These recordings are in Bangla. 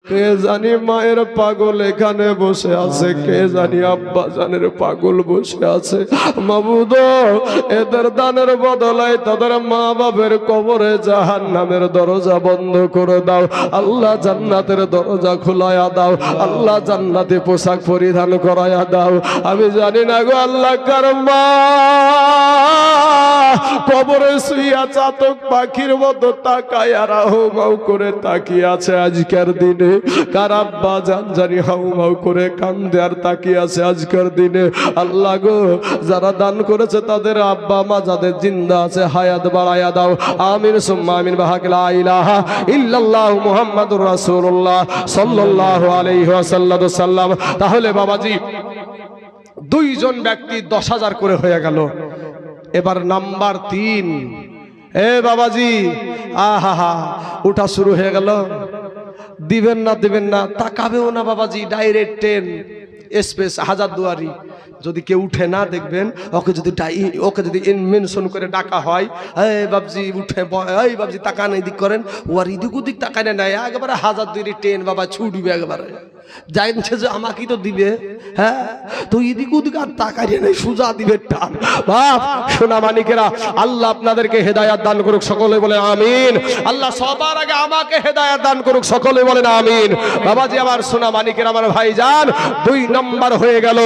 কে জানি মায়ের পাগল এখানে বসে আছে, কে জানি আব্বা জানের পাগল বসে আছে। মাবুদ, এদের দানের বদলায় তাদের মা বাপের কবরে জাহান্নামের দরজা বন্ধ করে দাও। আল্লাহ জান্নাতের দরজা খোলায়া দাও। আল্লাহ জান্নাতে পোশাক পরিধান করায়া দাও। আমি জানি না গো আল্লাহ, কার মা কবরে শুইয়া চাতক পাখির মতো তাকায় আর হাউমাউ করে তাকিয়ে আছে আজকের দিনে। কার আব্বা জান জানি হাউমাউ করে কান্দে আর তাকিয়ে আছে আজকের দিনে। আল্লাহ গো, যারা দান করেছে তাদের আব্বা মা যাদের জিন্দা আছে হায়াত বাড়ায়া দাও। আমিন সুম্মা আমিন। বাহাক লা ইলাহা ইল্লাল্লাহু মুহাম্মাদুর রাসূলুল্লাহ সাল্লাল্লাহু আলাইহি ওয়াসাল্লাম। তাহলে বাবাজি, দুইজন ব্যক্তি 10,000 করে হয়ে গেল। এবার নাম্বার 3। এ বাবাজি, আহা উঠা শুরু হয়ে গেল। দিবেন না দিবেন না তাকাবেও না বাবাজি, ডাইরেক্ট ট্রেন এক্সপ্রেস হাজারদুয়ারি। যদি কেউ উঠে না দেখবেন, ওকে যদি মেনশন করে ডাকা হয়, এই বাবজি উঠে, এই বাবজি তাকান এদিক করেন, ও আর এদিক ওদিক তাকানে নাই, একেবারে হাজারদুয়ারি ট্রেন বাবা ছুটবে একেবারে। জানছে যে আমাকেই তো দিবে, হ্যাঁ, তো এদিক ওদিক আর তাকাই নাই, সুজা দিবে টান। বাপ সোনা মানিকেরা, আল্লাহ আপনাদেরকে হেদায়াত দান করুক, সকলে বলে আমিন। আল্লাহ সবার আগে আমাকে হেদায়াত দান করুক, সকলে বলেন আমিন। বাবাজি আমার সোনা মানিকেরা, আমার ভাইজান, 2 নাম্বার হয়ে গেল।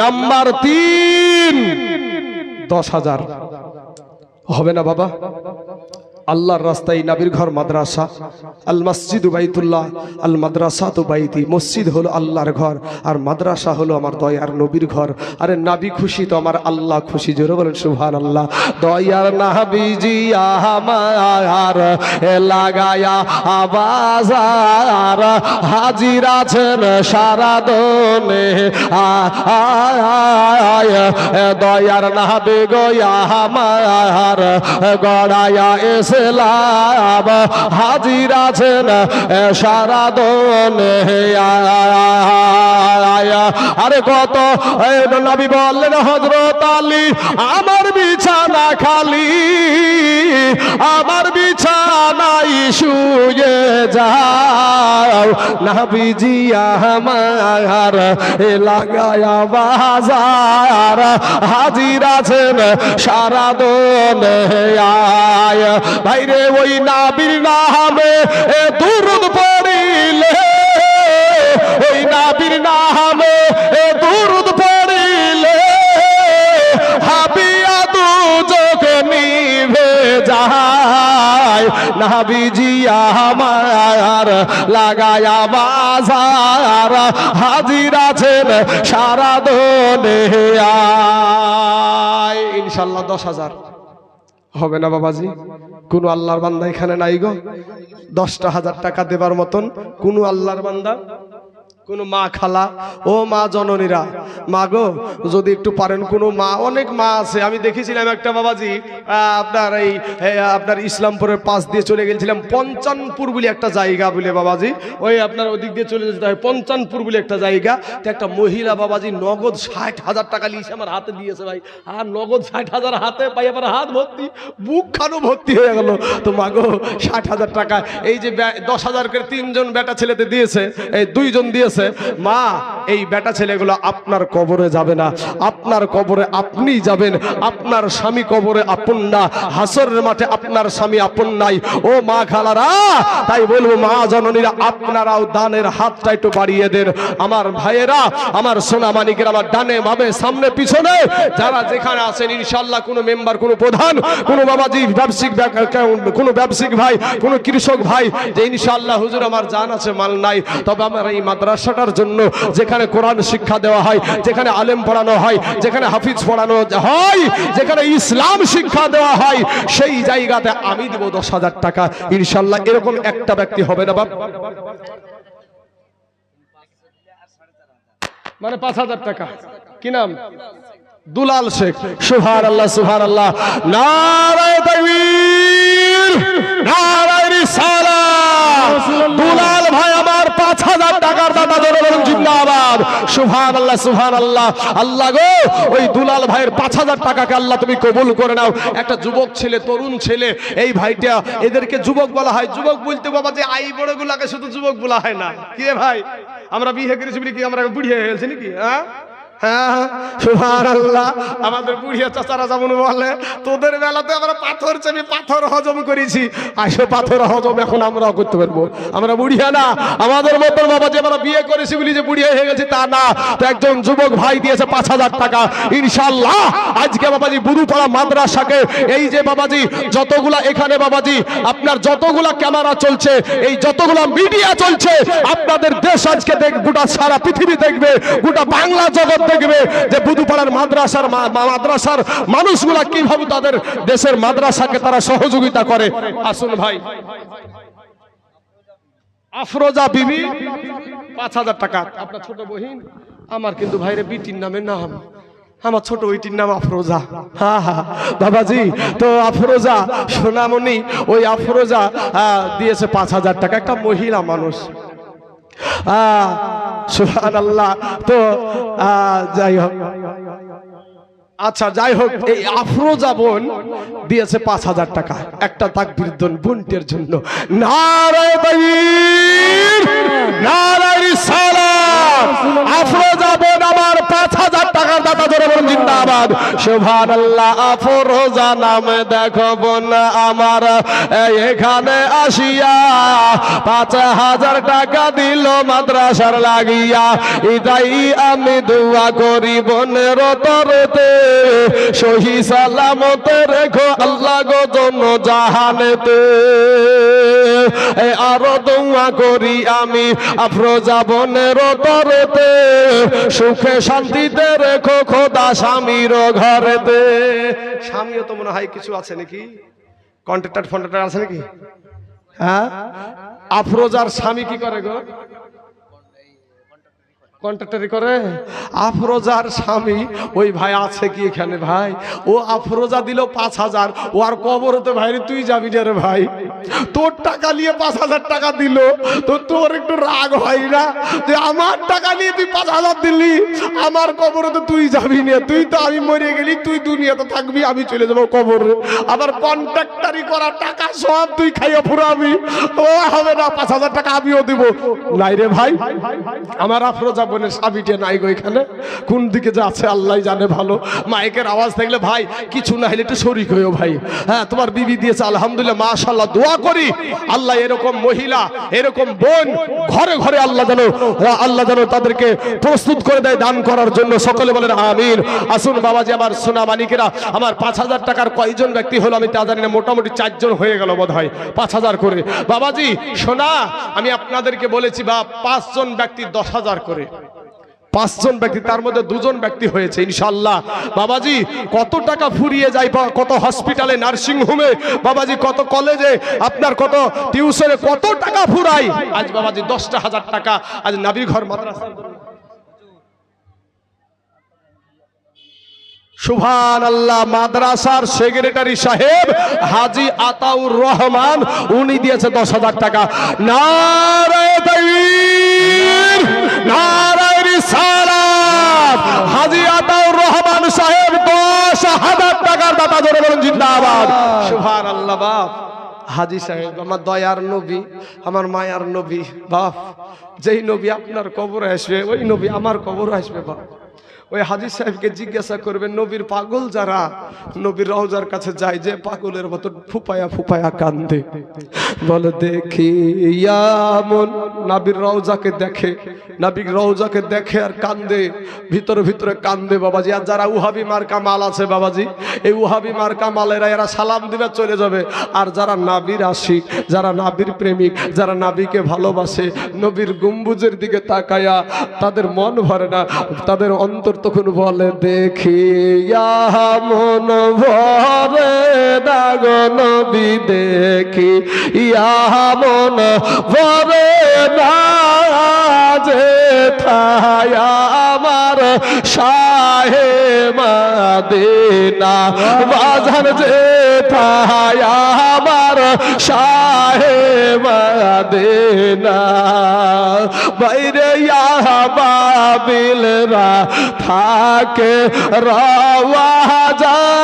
নাম্বার 3, 10,000 হবে না বাবা? আল্লাহর রাস্তায় নবীর ঘর মাদ্রাসা, আল মসজিদ বাইতুল্লাহ, আল মাদ্রাসা তো বাইতি। মসজিদ হলো আল্লাহর ঘর আর মাদ্রাসা হলো আমার দয়ার নবীর ঘর। আরে নবী খুশি তো আমার আল্লাহ খুশি, জোরে বলেন সুবহানাল্লাহ। দয়ার নবীজি আমার লাগায়া আবাজার, হাজির আছেন সারা দনে, দয়ার নবী গয়া আমার গড়ায়া এসে হাজির আছেন সারা দনে। আরে কত নবী বললেন, হযরত আলী আমার বিছানা খালি, আমার বিছানায় শুয়ে যাও, নবীজি আমার লাগায়া বাজার, হাজির আছেন সারা দনে। ভাইরে ওই নবীর নামে দুরূদ পড়িলে, ওই নবীর নামে দুরূদ পড়িলে, হাবিয়া দুজক নিভে যায়, নবীজি আমার লাগায়া বাজার, হাজির আছেন সারা দনে। ইনশাআল্লাহ 10,000 হবে না বাবাজি? কোন আল্লাহর বান্দা এখানে নাই গো 10,000 টাকা দেবার মতন? কোন আল্লাহর বান্দা, কোন মা খালা, ও মা জননীরা, মা গো যদি একটু পারেন, কোন মা, অনেক মা আছে। আমি দেখেছিলাম একটা বাবাজি, আপনার এই আপনার ইসলামপুরের পাশ দিয়ে চলে গেছিলাম, পঞ্চানপুর বলে একটা জায়গা বলে বাবাজি, ওই আপনার ওদিক দিয়ে চলে যেতে হয়, পঞ্চানপুর বলে একটা জায়গা। তো একটা মহিলা বাবাজি নগদ 60,000 টাকা লিখে আমার হাতে দিয়েছে ভাই। আর নগদ 60,000 হাতে পাই, আমার হাত ভর্তি, বুক খানো ভর্তি হয়ে গেল। তো মা গো 60,000 টাকা, এই যে 10,000 করে 3 জন বেটা ছেলেতে দিয়েছে, এই 2 জন দিয়েছে। মা, এই বেটা ছেলেগুলো আপনার কবরে যাবে না, আপনার কবরে আপনি যাবেন। আপনার স্বামী কবরে আপন না, হাসরের মাঠে আপনার স্বামী আপন নাই। ও মা খালারা, তাই বলবো মা জননীরা, আপনারাও দানের হাতটা একটু বাড়িয়ে দেন। আমার ভাইয়েরা, আমার সোনা মানিকের, আমার ডানে বামে সামনে পিছনে যারা যেখানে আছেন, ইনশাআল্লাহ কোনো মেম্বার, কোনো প্রধান, কোনো বাবাজি ব্যবসায়িক, কোনো ব্যবসায়িক ভাই, কোনো কৃষক ভাই, যে ইনশাআল্লাহ হুজুর আমার জান আছে মাল নাই, তবে আমার এই মাদ্রাসাটার জন্য, যেখানে কোরআন শিক্ষা দেওয়া হয়, যেখানে আলেম পড়ানো হয়, যেখানে হাফিজ পড়ানো হয়, যেখানে ইসলাম শিক্ষা দেওয়া হয়, সেই জায়গাতে আমি দেব 10,000 টাকা ইনশাআল্লাহ। এরকম একটা ব্যক্তি হবে না বাপ? মানে 5,000 টাকা। কি নাম? দুলাল শেখ। সুবহানাল্লাহ সুবহানাল্লাহ। নারায়ে তাকবীর, নারায়ে রিসালাত। দুলাল ভাই আমার 5,000 টাকার দাতা, জিন্দাবাদ। সুবহানাল্লাহ সুবহানাল্লাহ। আল্লাহ গো, ওই দুলাল ভাইয়ের 5000 টাকাকে আল্লাহ তুমি কবুল করে নাও। একটা যুবক ছেলে, তরুণ ছেলে, এই ভাইটা, এদেরকে যুবক বলা হয়। যুবক বলতে বাবা যে আই বড় গুলাকে শুধু যুবক বলা হয় না। কি রে ভাই, আমরা বিয়ে করেছি বলি কি আমরা বুড়ি হয়ে গেছি নাকি? হ্যাঁ হ্যাঁ সুবহানাল্লাহ। আমাদের বুড়িয়া চাচারা যেমন বলে, তোদের বেলাতে আমরা পাথর চেপে পাথর হজম করেছি, আসো পাথর হজম এখন আমরাও করতে পারবো। আমরা বুড়িয়া না, আমাদের মতন বাবা যে আমরা বিয়ে করেছি বলি যে বুড়িয়া হয়ে গেছি তা না। তো একজন যুবক ভাই দিয়েছে 5000 টাকা। ইনশাআল্লাহ আজকে বাবাজি বুধুপাড়া মাদ্রাসাকে, এই যে বাবাজি যতগুলা এখানে বাবাজি আপনার যতগুলা ক্যামেরা চলছে, এই যতগুলা মিডিয়া চলছে, আপনাদের দেশ আজকে গোটা সারা পৃথিবী দেখবে, গোটা বাংলা জগৎ দেখবে যে বুধুপাড়ার মাদ্রাসার মানুষগুলা কিভাবে তাদের দেশের মাদ্রাসাকে তারা সহযোগিতা করে। আসুন ভাই, আফরোজা বিবি 5000 টাকা। আপনার ছোট বহিন, আমার কিন্তু ভাইরে বিটির নামে নাম, আমার ছোট ওইটির নাম আফরোজা। হ্যাঁ হ্যাঁ বাবাজি, তো আফরোজা সোনামণি, ওই আফরোজা দিয়েছে 5000 টাকা। একটা মহিলা মানুষ, সুবহানাল্লাহ। তো যাই হোক, আচ্ছা যাই হোক, এই আফরোজা বোন দিয়েছে 5000 টাকা। একটা তাকবীর দেন বোনটির জন্য। নারায়ে তাকবীর, নারায়ে রিসালাত। আফরোজা বোন আমার 5000 টাকার দাতা, ধরে বলুন জিন্দাবাদ। সুবহানাল্লাহ। আফরোজা নামে দেখো বোন আমার এখানে আসিয়া 5000 টাকা দিল মাদ্রাসার লাগিয়া। এটাই আমি দোয়া করি বোনের তরতে, সহি সালামতে রেখো আল্লাহ গো জন্য জাহানেতে। আরো দোয়া করি আমি আফরোজা বোনের তরতে, সুখে শান্তিতে রেখো খোদা স্বামীর ঘরেতে। স্বামীও তো মনে হয় কিছু আছে নাকি, কন্ট্রাক্টর ফন্ট্রাক্টর আছে নাকি? হ্যাঁ, আফরোজার স্বামী কি করে গো? কন্ট্রাক্টরি করে। আফরোজার স্বামী ওই ভাই আছে কি এখানে ভাই? ও আফরোজা দিল 5000, ও আর কবর হতে ভাই তুই যাবি না রে ভাই, তোর টাকা নিয়ে 5000 টাকা দিল, তো তোর একটু রাগ হয় না যে আমার টাকা নিয়ে তুই 5000 দিলি, আমার কবর হতে তুই যাবি না? তুই তো, আমি মরে গেলি, তুই দুনিয়াতে থাকবি, আমি চলে যাবো কবরে, আবার কন্ট্রাক্টরি করা টাকা সব তুই খাইয়া ফুরাবি। ও হবে না, 5000 টাকা আমিও দিব। নাই রে ভাই, আমার আফরোজা বোনের স্বামীটা নাই গো এখানে, কোন দিকে যাচ্ছে আল্লাহ জানে ভালো। মাইকের আওয়াজ থাকলে ভাই কিছু না হলে একটু শরীক হইও ভাই। হ্যাঁ, তোমার বিবি দিয়েছে আলহামদুলিল্লাহ, মাশাআল্লাহ। দোয়া করি আল্লাহ এরকম মহিলা, এরকম বোন ঘরে ঘরে আল্লাহ যেন তাদেরকে প্রস্তুত করে দেয় দান করার জন্য। সকলে বলেন আমিন। আসুন বাবাজি আমার সোনা মানিকেরা, আমার 5000 টাকার কয়জন ব্যক্তি হলো আমি তা জানি না, মোটামুটি 4 জন হয়ে গেল বোধ হয় 5000 করে। বাবাজি সোনা, আমি আপনাদেরকে বলেছি বা 5 জন ব্যক্তি 10,000 করে, 5 জন ব্যক্তি, তার মধ্যে 2 জন ব্যক্তি হয়েছে ইনশাআল্লাহ। বাবাজি কত টাকা ফুরিয়ে যায়, কত হসপিটালে, নার্সিং হোমে বাবাজি, কত কলেজে, আপনার কত টিউশনে কত টাকা ফুরাই। আজ বাবাজি 10,000 টাকা আজ নাবির ঘর মাদ্রাসার জন্য। সুবহানাল্লাহ। মাদ্রাসার সেক্রেটারি সাহেব হাজী আতাউর রহমান, উনি দিয়েছে 10,000 টাকা। নারায়ে তাকবীর, নারায়ে রিসালাত। হাজী আতাউর রহমান সাহেব 10,000 টাকার দাতা, ধরে বলুন জিন্দাবাদ। সুবহানাল্লাহ। বাপ হাজী সাহেব আমার দয়ার নবী, আমার মায়ার নবী। বাপ, যেই নবী আপনার কবরে আসবে ওই নবী আমার কবরে আসবে। বাপ, ওই হাজী সাহেবকে জিজ্ঞাসা করবেন, নবীর পাগল যারা নবীর রওজার কাছে যায়, যে পাগলের মতো ফুপায়া ফুপায়া কান্দে, বলে দেখি মন নবীর রওজাকে দেখে, নবীর রওজাকে দেখে আর কান্দে, ভিতরে ভিতরে কান্দে বাবাজি। আর যারা উহাবি মার্কা মাল আছে বাবাজি, এই উহাবি মার্কা মালেরা এরা সালাম দিবে চলে যাবে। আর যারা নবীর আশিক, যারা নবীর প্রেমিক, যারা নবীকে ভালোবাসে, নবীর গম্বুজের দিকে তাকায়া তাদের মন ভরে না, তাদের অন্তর তখন বলে দেখি মন ভরে না গো নবী, দেখি মন ভরে না যে থায় আমার শাহে মদিনা বাজান যেথায় আমার শাহে মদিনা বাইরে বাবিলরা থাকে রওয়া যায়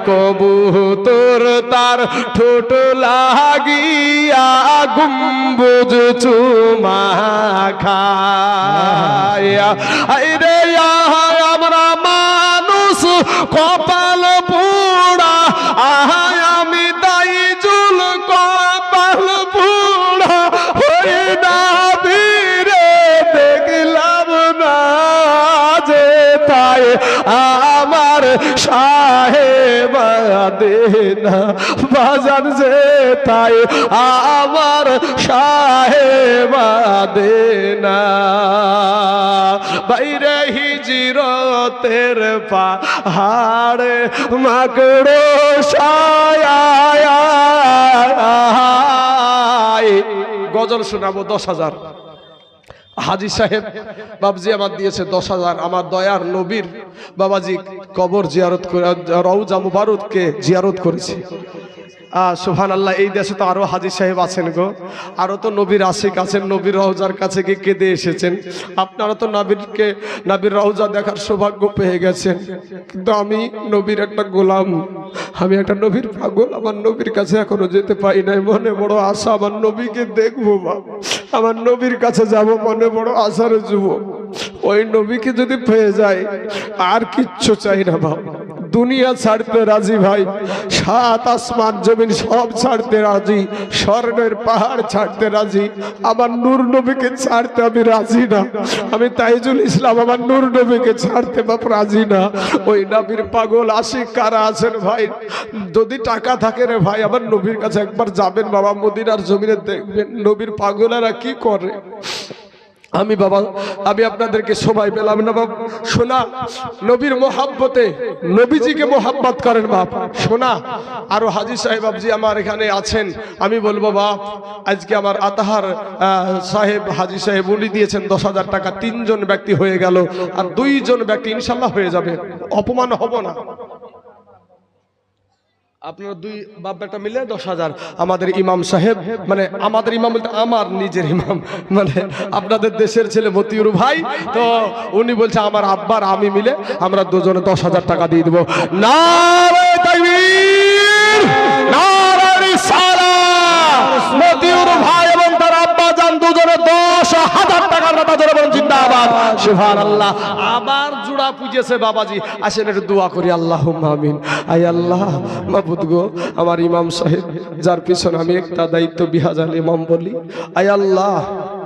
কবুতর তার ঠোঁট লাগিয়া গুম্বুজ চুমা খায়া আইরে আমরা মানুষ কপাল পোড়া আহায় আমি তাই চুল কপাল পোড়া হই না বীরে দেখলাম না যে তাই আমার শাহে মদিনা বাজান যে তাই আমার শাহে মদিনা বাইরে হিজরতের পাহাড়ে মাকড়ো ছায় গজল শোনাবো 10,000 হাজী সাহেব বাবজি আমার দিয়েছে 10,000 আমার দয়ার নবীর বাবাজি কবর জিয়ারত করে রওজা মুবারককে জিয়ারত করেছে সুবহানাল্লাহ এই দেশে তো আরো হাজী সাহেব আছেন গো আরো তো নবীর আশিক আছেন নবীর রওজার কাছে গিয়ে কেঁদে এসেছেন আপনারা তো নবীর রওজা দেখার সৌভাগ্য পেয়ে গেছেন কিন্তু আমি নবীর একটা গোলাম আমি একটা নবীর পাগল আমার নবীর কাছে এখনো যেতে পারি নাই মনে বড় আশা আমার নবীকে দেখবো আমার নবীর কাছে যাব মনে বড় আশার যুবক ওই নবীকে যদি পেয়ে যায় আর কিচ্ছু চাই না বাবা দুনিয়া ছাড়তে রাজি ভাই সাত আসমান জমিন সব ছাড়তে রাজি স্বর্ণের পাহাড় ছাড়তে রাজি আমার নূর নবীকে ছাড়তে আমি রাজি না আমি তাইজুল ইসলাম আমার নূর নবীকে ছাড়তে বাপ রাজি না ওই নবীর পাগল আশিক কারা আছেন ভাই যদি টাকা থাকে রে ভাই আমার নবীর কাছে একবার যাবেন বাবা মদিনার জমিনে দেখবেন নবীর পাগলেরা কি করে আমি বাবা আমি আপনাদেরকে সবাই পেলাম না বাবা শোনা নবীর মোহাব্বতে নবীজিকে মোহাব্বত করেন বাপ শোনা আরো হাজী সাহেব বাবজি আমার এখানে আছেন আমি বলবো বাপ আজকে আমার আতাহার সাহেব হাজী সাহেব উনি দিয়েছেন 10,000 টাকা 3 জন ব্যক্তি হয়ে গেল আর 2 জন ব্যক্তি ইনশাআল্লাহ হয়ে যাবে অপমান হব না আপনারা 2 বাপ বেটা মিলে 10,000 আমাদের ইমাম সাহেব মানে আমাদের ইমাম বলতে আমার নিজের ইমাম মানে আপনাদের দেশের ছেলে মতিউর ভাই তো উনি বলছে আমার আব্বার আমি মিলে আমরা দুজনে 10,000 টাকা দিয়ে দেব নারে তাকবীর নারে রিসালাত মতিউর ভাই এবং তার আব্বা জান দুজনে 10,000 টাকার দাতা ধরে বলেন জিন্দাবাদ সুবহানাল্লাহ আবার জোড়া পুজেছে বাবাজি আসেন একটু দোয়া করি আল্লাহুম্মা আমিন আয় আল্লাহ মাবুদ গো আমার ইমাম সাহেব যার পিছনে আমি একটা দায়িত্ব বিহাজাল ইমাম বলি আয় আল্লাহ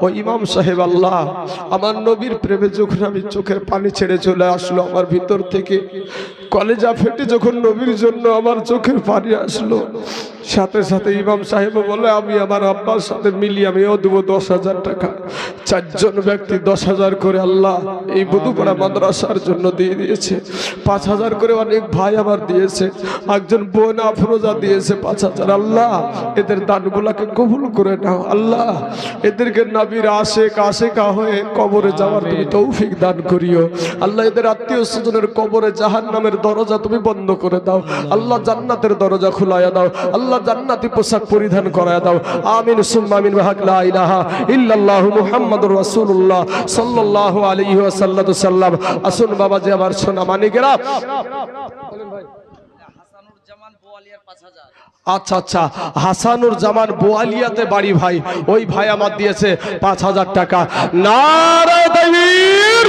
ও ইমাম সাহেব আল্লাহ আমার নবীর প্রেমে যখন আমি চোখের পানি ছেড়ে চলে আসলো আমার ভিতর থেকে কলেজা ফেটে যখন নবীর জন্য আমার চোখের পানি আসলো সাথে সাথে ইমাম সাহেব বলে আমি আমার আব্বার সাথে মিলিয়ে আমিও দেবো 10,000 টাকা 4 জন ব্যক্তি 10,000 করে আল্লাহ এই বধুপাড়া মাদ্রাসার জন্য দিয়ে দিয়েছে 5,000 করে অনেক ভাই আমার দিয়েছে একজন বোন আফরোজা দিয়েছে 5,000 আল্লাহ এদের দানগুলোকে কবুল করে নাও আল্লাহ এদেরকে নবীর আশিকা হয়ে কবরে যাওয়ার তুমি তৌফিক দান করিও আল্লাহ এদের আত্মীয় স্বজনের কবরে জাহান্নামের দরজা তুমি বন্ধ করে দাও আল্লাহ জান্নাতের দরজা খুলায়া দাও আল্লাহ জান্নাতি পোশাক পরিধান করায়া দাও আমিন সুম্মা আমিন ওয়া লা ইলাহা ইল্লাল্লাহু মুহাম্মাদুর রাসূলুল্লাহ সাল্লাল্লাহু আলাইহি ওয়াসাল্লাম আসুন বাবাজি আমার সোনা মানিকেরা বলেন ভাই হাসানুর জামান বোয়ালিয়ার 5,000 আচ্ছা আচ্ছা হাসানুর জামান বোয়ালিয়াতে বাড়ি ভাই ওই ভাই আমার দিয়েছে 5,000 টাকা নারে তাকবীর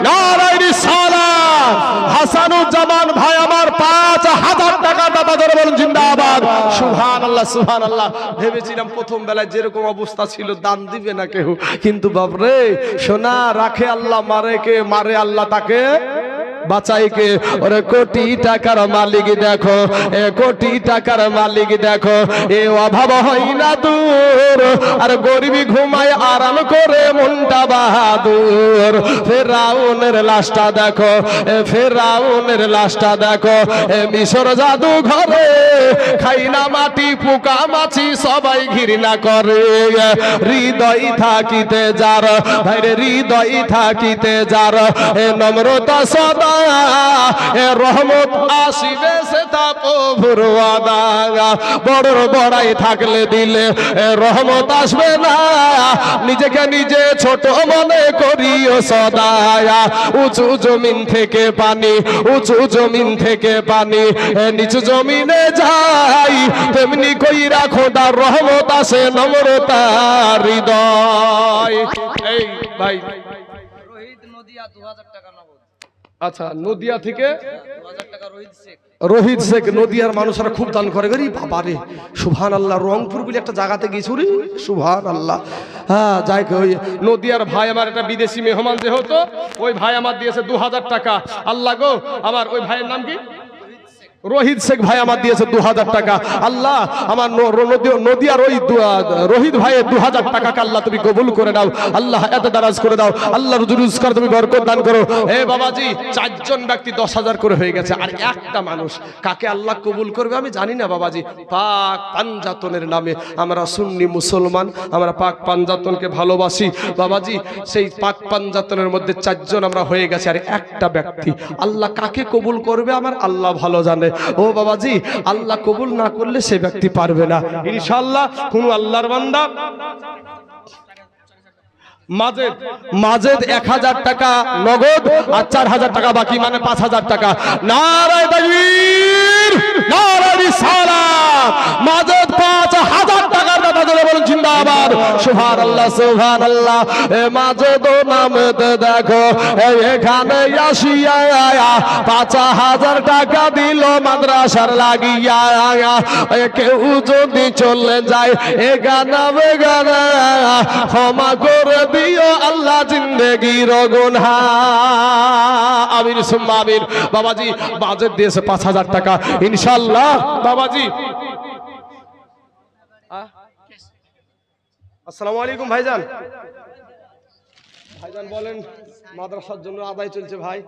নারে রিসালাত হাসানুর জামান ভাই আমার 5,000 টাকা দাতা ধরে বলেন জিন্দাবাদ সুবহানাল্লাহ সুবহানাল্লাহ ভেবেছিলাম প্রথম বেলায় যেরকম অবস্থা ছিল দান দিবে না কেউ কিন্তু বাপ রে সোনা রাখে আল্লাহ মারে কে মারে আল্লাহ তাকে বাঁচাইকে ওরে কোটি টাকার মালিক দেখো, কোটি টাকার মালিক দেখো, এ অভাব হয় না দূর, আর গরিবি ঘুমায় আরাম করে মনটা বাহাদুর। ফেরাউনের লাশটা দেখো, ফেরাউনের লাশটা দেখো, মিশর জাদু ঘরে খাই না মাটি পোকা মাছি সবাই ঘৃণা করে। হৃদয় থাকিতে যার ভাইরে, হৃদয় থাকিতে যার নম্রতা সদা, রহমত আসিবে সে তা প্রভুর ওয়াদা। বড়র বড়াই থাকলে দিলে রহমত আসবে না, নিজেকে নিজে ছোট মনে করিও সদা। উঁচু জমিন থেকে পানি, উঁচু জমিন থেকে পানি নিচু জমিনে যাই, তেমনি কইরা খোদার রহমত আসে নম্রতা হৃদয়। এই ভাই রোহিত নদিয়া 2000 টাকা নগদ। আচ্ছা, নদিয়া থেকে 2000 টাকা রোহিত শেখ। রোহিত শেখ, নদিয়ার মানুষরা খুব দান করে। গরি বাবারে সুবহান আল্লাহ, রংপুর বলে একটা জায়গাতে গেছি রে, সুবহান আল্লাহ। হ্যাঁ যাই ওই নদিয়ার ভাই আমার একটা বিদেশি মেহমান যে হতো, ওই ভাই আমার দিয়েছে 2000 টাকা। আল্লাহ গো, আমার ওই ভাইয়ের নাম কি? রোহিত শেখ ভাই আমার দিয়েছে 2000 টাকা। আল্লাহ আমার নদিয়ার ওই রোহিত ভাইয়ের 2000 টাকাকে আল্লাহ তুমি কবুল করে দাও, আল্লাহ এত দারাজ করে দাও, আল্লাহ রুজগার তুমি বরকত দান করো। এ বাবাজি, 4 জন ব্যক্তি 10,000 করে হয়ে গেছে, আর একটা মানুষ কাকে আল্লাহ কবুল করবে আমি জানি না বাবাজি। পাক পাঞ্জাতনের নামে আমরা সুন্নি মুসলমান, আমরা পাক পাঞ্জাতনকে ভালোবাসি বাবাজি। সেই পাক পাঞ্জাতনের মধ্যে 4 জন আমরা হয়ে গেছে, আর একটা ব্যক্তি আল্লাহ কাকে কবুল করবে আমার আল্লাহ ভালো জানে। ও বাবাজি, আল্লাহ কবুল না করলে সে ব্যক্তি পারবে না ইনশাআল্লাহ। কোন আল্লাহর বান্দা মাজেদ, মাজেদ 1000 টাকা নগদ আর 4000 টাকা বাকি, মানে 5000 টাকা। নারায়ে তাকবীর, নারায়ে রিসালাত। মাজেদ 5000 টাকার দাতা ধরে বলুন জিন্দাবাদ, সুবহানাল্লাহ সুবহানাল্লাহ। এ মাজেদ নামতে দেখো এখানে আসিয়া 5000 টাকা দিল মাদ্রাসার লাগিয়া। কেউ যদি চলে যায় এ গানা বেগানা, ক্ষমা করে দিও আল্লাহ জিন্দেগির গুনাহ। আমিন সুম্মা আমিন। বাবাজি বাজেট দিয়েছে 5000 টাকা ইনশাআল্লাহ। বাবাজি আসসালামু আলাইকুম ভাইজান। ভাইজান বলেন, মাদ্রাসার জন্য আদায় চলছে ভাই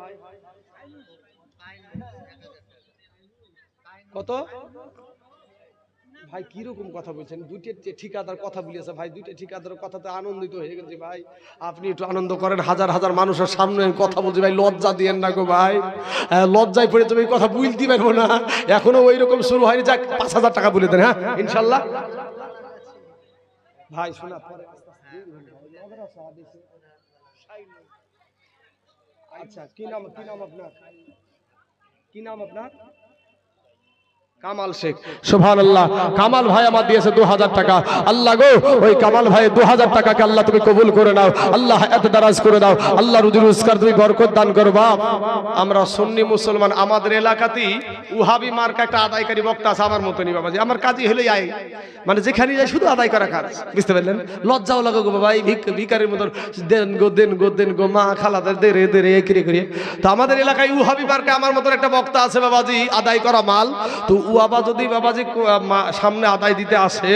কত? ভাই কিরকম কথা বলছেন? দুইটা ঠিকাদার কথা বলিয়েছে ভাই, দুইটা ঠিকাদারের কথাতে আনন্দিত হয়ে গেছি ভাই। আপনি একটু আনন্দ করেন, হাজার হাজার মানুষের সামনে কথা বলছি ভাই, লজ্জা দিয়েন না গো ভাই। লজ্জায় পড়ে তুমি কথা বুঝতে পারবো না, এখনো ওই রকম শুরু হয়নি। যাক 5000 টাকা বলে দেন, হ্যাঁ ইনশাল্লাহ। ভাই শোনা পরে আচ্ছা, কি নাম আপনার? কি নাম আপনার? কামাল শেখ। সুবহানাল্লাহ। কামাল ভাই আমার দিয়েছে 2000 টাকা। আল্লাহ গো, ওই কামাল ভাই 2000 টাকাকে আল্লাহ তুমি কবুল করে নাও, আল্লাহ এত দারাজ করে দাও, আল্লাহ রুজি রোজগার তুমি বরকত দান করো। বাপ আমরা সুন্নি মুসলমান, আমাদের এলাকাতেই ওহাবি মার্কা একটা আদায়কারী বক্তা আছে আমার মতনই বাবাজি। আমার কাজই হলেই আয়, মানে যেখানে যাই শুধু আদায় করা কাজ, বুঝতে পারলেন? লজ্জাও লাগে গো ভাই, ভিকারির মতন দেন গো দেন গো দেন গো, মা খালাদের দে রে দে রে একিরে করে। তো আমাদের এলাকায় ওহাবি মার্কা আমার মতন একটা বক্তা আছে বাবাজি, আদায় করা মাল। তো বাবা যদি বাবাজি সামনে আদায় দিতে আসে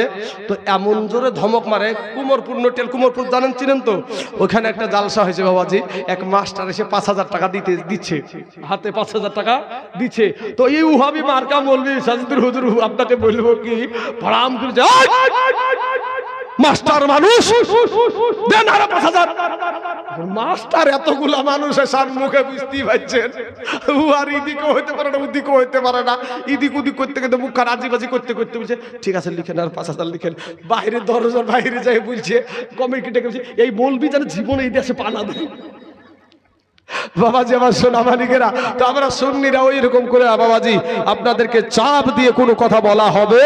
তো এমন জোরে ধমক মারে, কুমোরপুর নোটেল, কুমোরপুর জানেন চিনেন তো, ওখানে একটা জালসা হয়েছে বাবাজি। এক মাস্টার এসে 5000 টাকা দিচ্ছে, হাতে 5000 টাকা দিচ্ছে। তো এই ওহাবি মার্কা মৌলভী সাজিদুর হুজুর আপনাকে বলবো কি, পড়াম করে মাস্টার মানুষ দেন আরো 5000। মাস্টার এতগুলা মানুষের সম্মুখে বুঝতেই পারছেন, ও আর ইদিকে হইতে পারে না, ওদিকে হইতে পারে না, ইদিক উদিক করতে করতে মুখ রাজিবাজি করতে করতে বলছে ঠিক আছে লিখেন আর 5000 লিখেন। বাইরে দরজার বাইরে যাই বলছে, কমিটি ডেকে বলছে এই বলবি যেন জীবনে এই দেশে পানা দেয়। বাবাজি আমার সোনা মানিকেরা, তো আমরা সুন্নিরা ওই রকম করে বাবাজি আপনাদেরকে চাপ দিয়ে কোনো কথা বলা হবে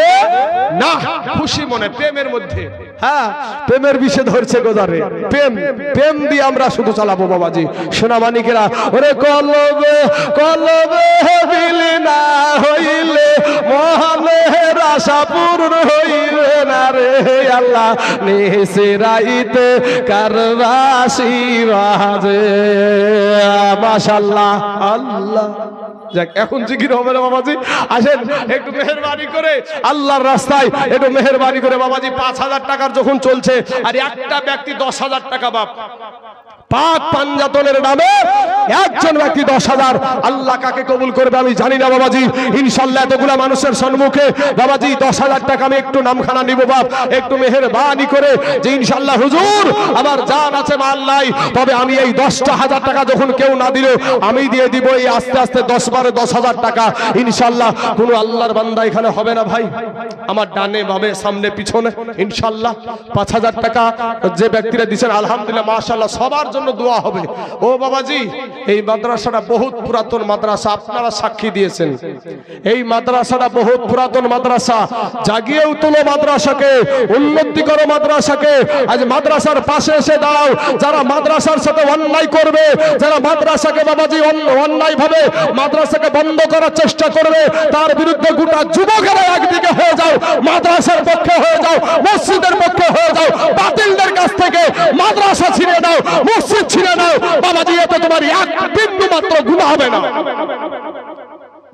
না, খুশি মনে প্রেমের মধ্যে। হ্যাঁ, প্রেমের বিষে ধরছে গোদারে, প্রেম প্রেম দিয়ে আমরা শুধু চালাবো বাবাজি সোনা মানিকেরা। ওরে কলবে কলবে বিলি না হইলে মহানের আশা পূর্ণ হইবে না রে আল্লাহ, নিশিরাইতে কারবাসি বাজে মাশাআল্লাহ আল্লাহ। যাক, এখন জিকির হবে না বাবাজি, আসেন একটু মেহেরবানি করে আল্লাহর রাস্তায় একটু মেহেরবানি করে বাবাজি। 5,000 টাকার যখন চলছে আর একটা ব্যক্তি 10,000 টাকা বাপ পাক পাঞ্জাতনের নামে একজন ব্যক্তি 10,000, আল্লাহ কাকে কবুল করবে আমি জানি না বাবাজি। ইনশাআল্লাহ এতগুলা মানুষের সম্মুখে বাবাজি 10,000 টাকা আমি একটু নামখানা নিব বাপ, একটু মেহেরবানি করে যে ইনশাআল্লাহ হুজুর আমার জান আছে মাল নাই, তবে আমি এই 10,000 টাকা যখন কেউ না দিল আমি দিয়ে দিব এই আস্তে আস্তে 10,000 টাকা ইনশাআল্লাহ। কোন আল্লাহর বান্দা এখানে হবে না ভাই, আমার ডানে বামে সামনে পিছনে ইনশাআল্লাহ 5,000 টাকা যে ব্যক্তিরা দিচ্ছেন আলহামদুলিল্লাহ মাশাআল্লাহ, সবার জন্য দোয়া হবে। ও বাবাজি, এই মাদ্রাসাটা বহুত পুরাতন মাদ্রাসা, আপনারা সাক্ষী দিয়েছেন। এই মাদ্রাসাটা বহুত পুরাতন মাদ্রাসা, জাগিয়ে তুলো মাদ্রাসাকে, উন্নতি করো মাদ্রাসাকে। আজ মাদ্রাসার পাশে এসে দাও, যারা মাদ্রাসার সাথে অন্যায় করবে, যারা মাদ্রাসাকে বাবাজি অন্যায় ভাবে মাদ্রাসাকে বন্ধ করার চেষ্টা করবে, তার বিরুদ্ধে গোটা যুবকেরা একদিকে হয়ে যাও, মাদ্রাসার পক্ষে হয়ে যাও, মসজিদের পক্ষে হয়ে যাও, বাতিলদের কাছ থেকে মাদ্রাসা ছিঁড়ে দাও, মসজিদ ছিঁড়ে দাও বাবাজি, এতে তোমার এক বিন্দু মাত্র গুনাহ হবে না।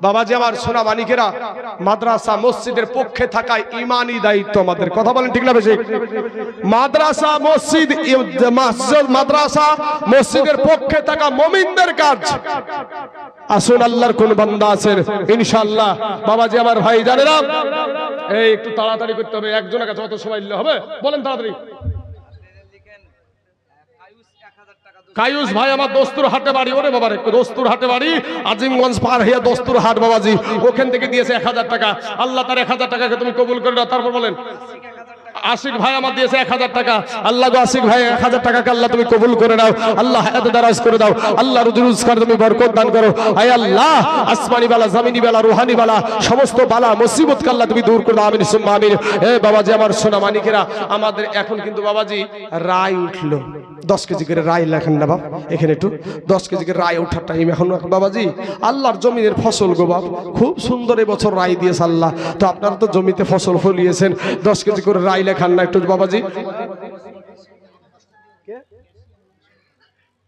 বাবাজি আমার সোনা মানিকেরা, মাদ্রাসা মসজিদের পক্ষে থাকায় ইমানি দায়িত্ব আমাদের, কথা বলেন ঠিক না বেশি? মাদ্রাসা মসজিদ, মাদ্রাসা মসজিদের পক্ষে থাকা মুমিনদের কাজ। আসুন আল্লাহর কোন বান্দা আছেন ইনশাআল্লাহ বাবাজি আমার ভাই জানেরা, এই একটু তাড়াতাড়ি করতে হবে, একজনের কাছে অত সময় নিলে হবে, বলেন তাড়াতাড়ি। কায়ুস ভাই আমার দস্তুর হাটে বাড়ি, ওরে বাবা রে, দস্তুর হাটে বাড়ি, আজিমগঞ্জ পার হইয়া দস্তুর হাট বাবাজি, ওখান থেকে দিয়েছে 1,000 টাকা। আল্লাহ তার 1,000 টাকাকে তুমি কবুল করে দাও। তারপর বলেন আশিক ভাই আমার দিয়েছে 1,000 টাকা। আল্লাহ গো আশিক ভাই 1,000 টাকাকে আল্লাহ তুমি কবুল করে নাও, আল্লাহ হায়াত দারাজ করে দাও, আল্লাহ রুজি রোজগার তুমি বরকত দান করো। আয় আল্লাহ আসমানি বালা, জমিনি বালা, রুহানি বালা, সমস্ত বালা মুসিবতকে আল্লাহ তুমি দূর করে দাও, আমিন সুম্মা আমিন। এ বাবাজি আমার সোনা মানিকেরা, আমাদের এখন কিন্তু বাবাজি রায় উঠলো, 10 কেজি করে রায় লেখেন না বাপ, এখানে একটু 10 কেজি করে রায় ওঠার টাইম এখন বাবাজি। আল্লাহর জমিনের ফসল গো বাপ, খুব সুন্দর এবছর রায় দিয়েছে আল্লাহ, তো আপনারা তো জমিতে ফসল ফলিয়েছেন, 10 কেজি করে রায় লেখান না একটু বাবাজি।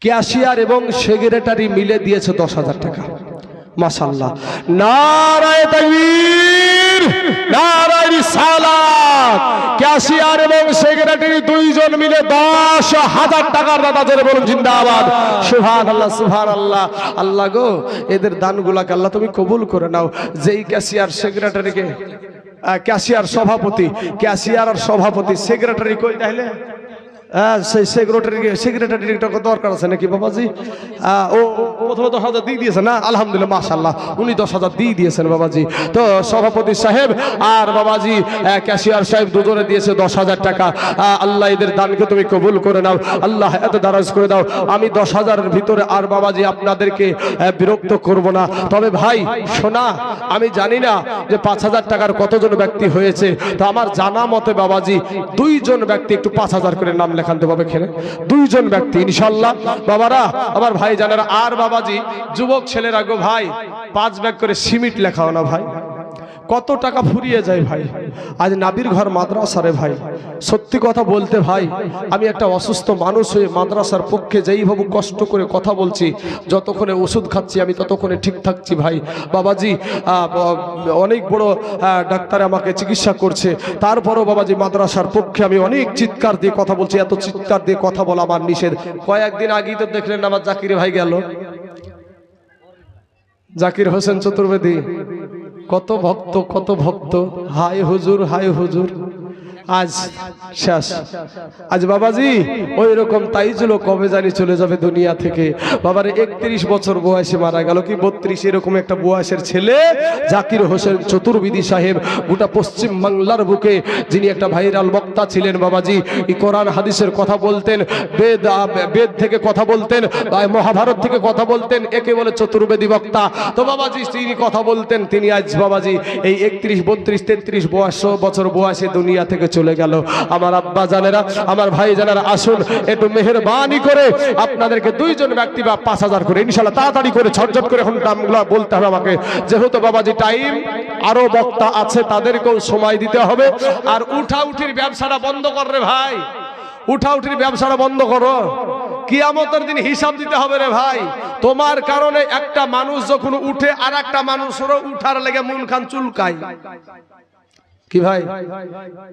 ক্যাশিয়ার এবং সেক্রেটারি মিলে দিয়েছে 10,000 টাকা, মাশাআল্লাহ। নারায়ে তাকবীর, নারায়ে রিসালাত। ক্যাশিয়ার এবং সেক্রেটারি দুইজন মিলে 10,000 টাকার দাতা জোরে বলুন জিন্দাবাদ, সুবহানাল্লাহ সুবহানাল্লাহ। আল্লাহ গো এদের দানগুলোকে আল্লাহ তুমি কবুল করে নাও। যেই ক্যাশিয়ার সেক্রেটারিকে, ক্যাশিয়ার সভাপতি, ক্যাশিয়ার আর সভাপতি, সেক্রেটারি কই তাহলে? সেই সেক্রেটারির দরকার আছে নাকি বাবাজি? ও প্রথমে 10,000 দিয়ে দিয়েছেন না, আলহামদুলিল্লাহ মাশাআল্লাহ, উনি 10,000 দিয়ে দিয়েছেন বাবাজি। তো সভাপতি সাহেব আর বাবাজি ক্যাশিয়ার সাহেব দুজনে দিয়েছে 10,000 টাকা। আল্লাহ এদের দানকে তুমি কবুল করে নাও, আল্লাহ এত দারাজ করে দাও। আমি 10,000-এর ভিতরে আর বাবাজি আপনাদেরকে বিরক্ত করব না। তবে ভাই শোনা, আমি জানি না যে 5,000 টাকার কতজন ব্যক্তি হয়েছে, তো আমার জানা মতে বাবাজি 2 জন ব্যক্তি একটু 5,000 করে নাম লেখানতে পাবে, খেলে 2 জন ব্যক্তি ইনশাআল্লাহ বাবারা আমার ভাই জানেরা। আর বাবাজি যুবক ছেলেরা গো ভাই 5 ব্যাগ করে সিমেন্ট লেখাও না ভাই, কত টাকা ফুরিয়ে যায় ভাই। আজ নাবির ঘর মাদ্রাসারে ভাই, সত্যি কথা বলতে ভাই, আমি একটা অসুস্থ মানুষ হয়ে মাদ্রাসার পক্ষে যেইভাবে কষ্ট করে কথা বলছি, যতক্ষণে ওষুধ খাচ্ছি আমি ততক্ষণে ঠিক থাকছি ভাই। বাবাজি অনেক বড় ডাক্তার আমাকে চিকিৎসা করছে, তারপরও বাবাজি মাদ্রাসার পক্ষে আমি অনেক চিৎকার দিয়ে কথা বলছি। এত চিৎকার দিয়ে কথা বলা আমার নিষেধ। কয়েকদিন আগেই তো দেখলেন আমার জাকির ভাই গেল, জাকির হোসেন চতুর্বেদী, কত ভক্ত কত ভক্ত, হায় হুজুর হায় হুজুর। আজ শেষ। আজ বাবাজি ওই রকম তাইজুল কবে জানি চলে যাবে দুনিয়া থেকে। বাবার 31 বছর বয়সে মারা গেল, কি 32 এরকম একটা বয়সের ছেলে জাকির হোসেন চতুর্বেদী সাহেব। গোটা পশ্চিম বাংলার বুকে যিনি একটা ভাইরাল বক্তা ছিলেন বাবাজি, এই কোরআন হাদিসের কথা বলতেন, বেদ থেকে কথা বলতেন, মহাভারত থেকে কথা বলতেন, একে বলে চতুর্বেদী বক্তা। তো বাবাজি তিনি কথা বলতেন, তিনি আজ বাবাজি এই 31, 32, 33 বছর বয়সে দুনিয়া থেকে চলে গেল। আমার আব্বা জানেরা, আমার ভাই জানেরা, আসুন একটু মেহেরবানি করে আপনাদেরকে 2 জন ব্যক্তি বা 5,000 করে ইনশাআল্লাহ তাড়াতাড়ি করে ঝটঝট করে এখন দামগুলো বলতে হবে আমাকে, যেহেতু বাবাজি টাইম, আরো বক্তা আছে তাদেরকেও সময় দিতে হবে। আর উঠাউঠির ব্যবসাটা বন্ধ কর রে ভাই, উঠাউঠির ব্যবসাটা বন্ধ করো, কিয়ামতের দিন হিসাব দিতে হবে রে ভাই। তোমার কারণে একটা মানুষ যখন উঠে আর একটা মানুষেরও উঠার লেগে মন খান চুলকায় কি ভাই,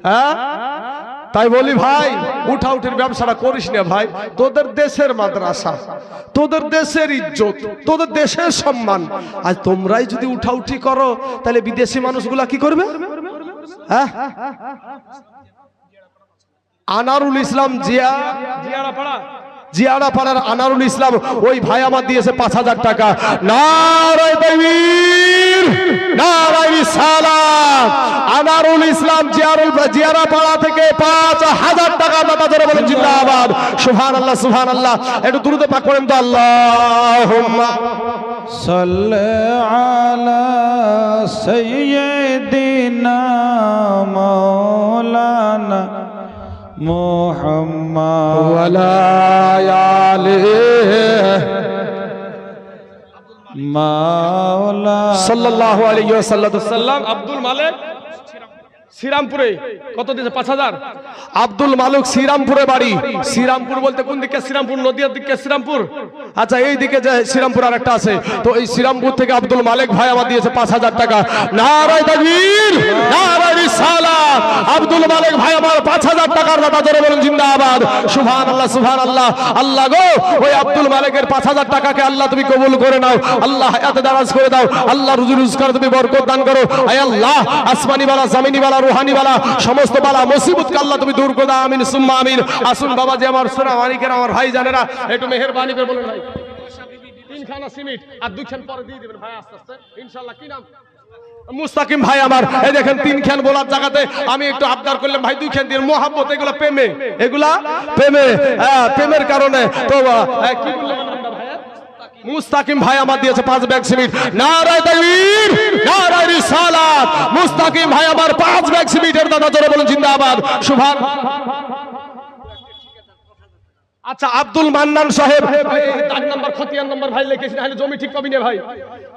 হ্যাঁ? তাই বলি ভাই, উঠাউঠির ব্যবসাটা করিস না ভাই। তোদের দেশের মাদ্রাসা, তোদের দেশের ইজ্জত, তোদের দেশের সম্মান, আজ তোমরাই যদি উঠাউঠি করো তাহলে বিদেশি মানুষগুলা কি করবে? হ্যাঁ, আনারুল ইসলাম জিয়ারা পাড়ার আনারুল ইসলাম ওই ভাই আমার দিয়েছে 5,000 টাকা। নারায়ে তাকবীর, নারায়ে রিসালাত। আনারুল ইসলাম জিয়ারা পাড়া থেকে 5,000 টাকা দাতা ধরে বলেন জিন্দাবাদ, সুবহানাল্লাহ সুবহানাল্লাহ। একটু দুরূদ পাক পড়েন তো, আল্লাহুম্মা সাল্লি আলা সাইয়্যিদিনা মাওলানা মুহাম্মদ ওয়ালা আলিহি মাওলা সাল্লাল্লাহু আলাইহি ওয়াসাল্লাম। আব্দুল মালিক শ্রীরামপুরে কত দিয়েছে? 5,000। আব্দুল মালিক শ্রীরামপুরে বাড়ি। শ্রীরামপুর বলতে কোন দিকে? শ্রীরামপুর নদিয়ার দিকে শ্রীরামপুর। আচ্ছা, এই দিকে যে শ্রীরামপুর আর একটা আছে, তো এই শ্রীরামপুর থেকে আব্দুল মালিক ভাই আমার দিয়েছে 5,000 টাকা। নারায়ে তাকবীর, নারায়ে রিসালাত। আব্দুল মালিক ভাই আমার 5,000 টাকার দাতা জোরে বলেন জিন্দাবাদ, সুবহানাল্লাহ সুবহানাল্লাহ। আল্লাহ গো, ওই আব্দুল মালিকের 5,000 টাকাকে আল্লাহ তুমি কবুল করে নাও, আল্লাহ হায়াতে দারাজ করে দাও, আল্লাহ রুজি রোজগার তুমি বরকত দান করো। আয় আল্লাহ, আসমানি বালা, জমিনি বালা, রুহানি বালা, সমস্ত বালা মুসিবতকে আল্লাহ তুমি দূর করে দাও, আমিন সুম্মা আমিন। আসুন বাবাজি আমার সোনা মানিকের, আমার ভাই জানেরা, একটু মেহেরবানি করে বলেন ভাই। 3 খানা সিমেন্ট আর 2 খান পরে দিয়ে দিবেন ভাই, আস্তে আস্তে ইনশাআল্লাহ। কি নাম? মুস্তাকিম ভাই আমার। এই দেখেন 3 খান বলার জায়গাতে আমি একটু আবদার করলাম ভাই 2 খান দিয়ে। মোহাব্বত, এগুলা প্রেমে, এগুলা প্রেমে, প্রেমের কারণে। তো কি বললেন ভাই? মুস্তাকিম ভাই আমার দিয়েছে 5 ব্যাগ সিমেন্ট। নারায়ে তাকবীর, নারায়ে রিসালাত। মুস্তাকিম ভাই আমার 5 ব্যাগ সিমেন্টের দাদা জোরে বলেন জিন্দাবাদ, সুবহানাল্লাহ। আচ্ছা, আব্দুল মান্নান সাহেব, দাগ নাম্বার খতিয়ান নাম্বার ভাই লিখিস, না হলে জমি ঠিক পাবি না ভাই।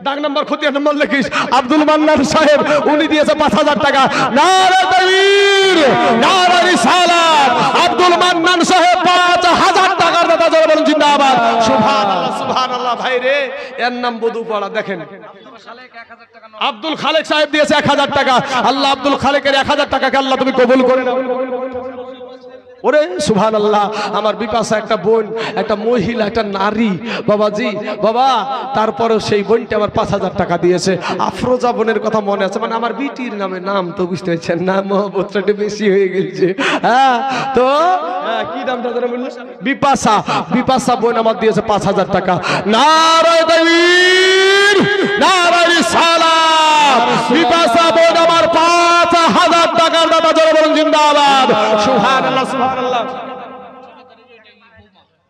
দাগ নাম্বার খতিয়ান নাম্বার লিখিস। আব্দুল মান্নান সাহেব উনি দিয়েছে 5,000 টাকা। নারায়ে তাকবীর, নারায়ে রিসালাত। আব্দুল মান্নান সাহেব 5,000 টাকার দাতা জোরে বলেন জিন্দাবাদ, সুবহানাল্লাহ সুবহানাল্লাহ। ভাই রে, এর নাম বধুপাড়া। দেখেন আব্দুল খালেক সাহেব দিয়েছে 1,000 টাকা। আল্লাহ আব্দুল খালেকের 1,000 টাকাকে আল্লাহ তুমি কবুল করে নাও। ওরে সুবহানাল্লাহ। আমার বিপাশা একটা বোন, একটা মহিলা, একটা নারী বাবাজি, বাবা, তারপরেও সেই বোনটা আমার 5,000 টাকা দিয়েছে। আফরোজা বোনের কথা মনে আছে, মানে আমার বিটির নামে, নাম তো বুঝতে পারছেন না, মহব্বতটা বেশি হয়ে গেছে। হ্যাঁ, তো কি নামটা যেন বললো? বিপাশা। বিপাশা বোন আমার দিয়েছে 5,000 টাকা। নারায়ে তাকবীর, নারায়ে রিসালাত। বিপাশা বোন আমার 5,000 টাকার দাতা জোরে বলেন জিন্দাবাদ, সুবহানাল্লাহ সুবহানাল্লাহ।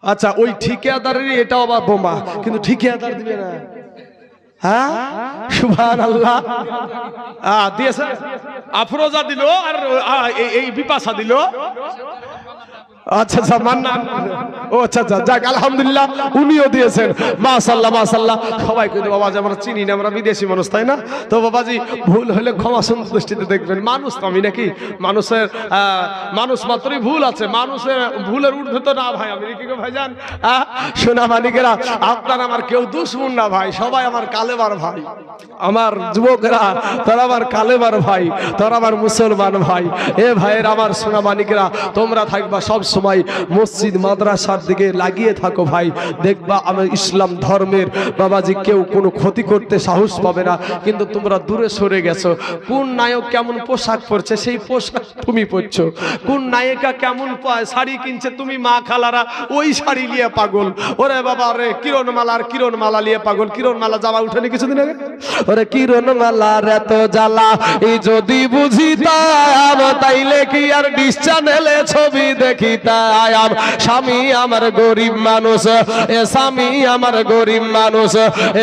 আচ্ছা, ওই ঠিকাদারের এটাও আবার বোমা, কিন্তু ঠিকাদার দিবে না। হ্যাঁ, সুবহানাল্লাহ। দিয়েছে আফরোজা দিল, আর এই বিপাশা দিল। আচ্ছা আচ্ছা, মান্নান, ও আচ্ছা আচ্ছা, যাক আলহামদুলিল্লাহ, উনিও দিয়েছেন। মাশাআল্লাহ মাশাআল্লাহ। সবাই কিন্তু বাবাজি আমরা চিনি না, আমরা বিদেশি মানুষ, তাই না? তো বাবাজি ভুল হলে ক্ষমা সুন্দর দৃষ্টিতে দেখবেন। মানুষ তো আমি নাকি, মানুষের মানুষ মাত্রই ভুল আছে, মানুষের ভুলের ঊর্ধ্বে তো না ভাই আমি কি ভাইজান। সোনা মানিকেরা, আপনার আমার কেউ দুশমন না ভাই, সবাই আমার কালেমার ভাই। আমার যুবকেরা, তোরা আমার কালেমার ভাই, তোরা আমার মুসলমান ভাই। এ ভাইয়ের আমার সোনা মানিকেরা, তোমরা থাকবা সব সময় মসজিদ মাদ্রাসার দিকে লাগিয়ে থাকো ভাই। দেখবা আমার ইসলাম ধর্মের বাবাজি কেউ কোনো ক্ষতি করতে সাহস পাবে না। কিন্তু তোমরা দূরে সরে গেছো। কোন নায়ক কেমন পোশাক পরছে সেই পোশাক তুমি পরছো, কোন নায়িকা কেমন শাড়ি কিনছে তুমি মা খালারা ওই শাড়ি নিয়ে পাগল। ওরে বাবা রে, কিরণমালা আর কিরণমালা নিয়ে পাগল। কিরণমালা জামা উঠেনি কিছুদিন আগে? ওরে কিরণমালার এত জ্বালা এই যদি বুঝিতাম, তাইলে কি আর ডিশ চ্যানেলে ছবি দেখিতাম। স্বামী আমার গরিব মানুষ, এ স্বামী আমার গরিব মানুষ,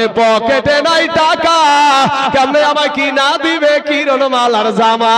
এ পকেটে নাই টাকা, কেমনে আমায় কিনা দিবে কিরণমালার জামা।